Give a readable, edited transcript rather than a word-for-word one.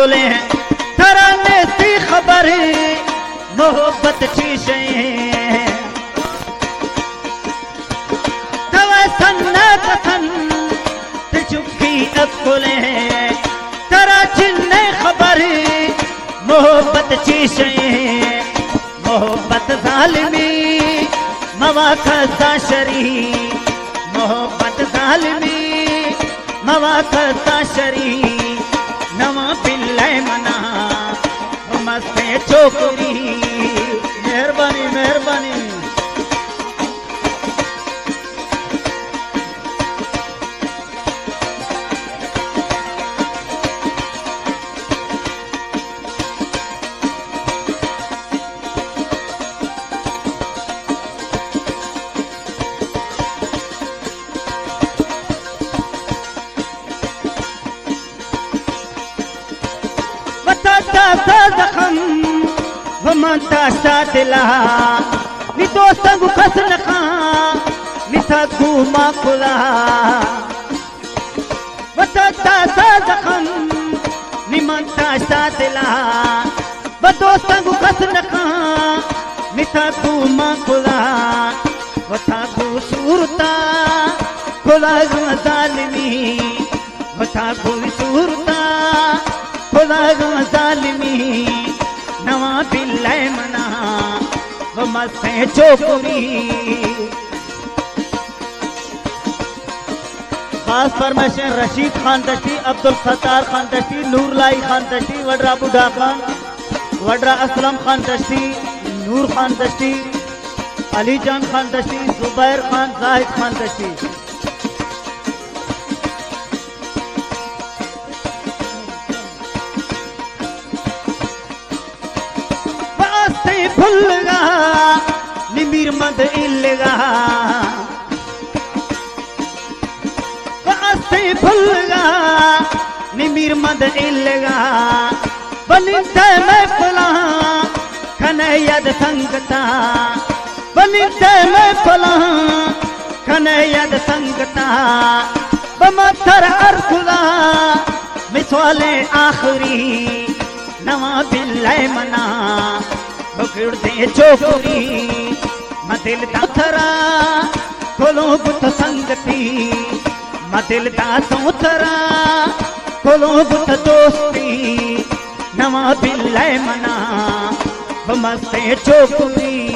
खोले हैं थराने सी खबर मोहब्बत की शय तवा सन्ना पसंद चुप्पी अब खोले हैं थरा चिन्ने खबर मोहब्बत की शय मोहब्बत जालिमी मवाक़त शरी मोहब्बत जालिमी मवाक़त शरी नवा पिल्ले मना मस्ते छोकरी मेहरबानी मेहरबानी जखम वमता सादिला नि दोस्तंग खसन खा निथा घूमा खुला वता जखम निमंता सादिला व दोस्तंग खसन खा निथा घूमा खुला वथा खूबसूरता खुला जालिमी वथा खूबसूरता खुदा जालिमी नवा पिल्ले मना वो मस्ते चोकरी खास फरमाइशें रशीद खान दश्ती अब्दुल सत्तार खान दश्ती नूरलाई खान दश्ती वड्रा बुढ़ा खान वड्रा असलम खान दश्ती नूर खान दश्ती अली जान खान दश्ती जुबैर खान जाहिद खान दश्ती भुलगा निमिर मद इलगा वास्ते भुलगा निमिर मद इलगा बनिते में फला खने यद संगता बनिते में फला खने यद संगता बमथर अरखुला मिसवाले आखरी नवा बिल्ले मना बकड़ते चोकरी मदिल दाथरा खोलो बुत संगती मदिल दाथरा खोलो बुत दोस्ती नवा बिल्ले मना बमस्ते चोकरी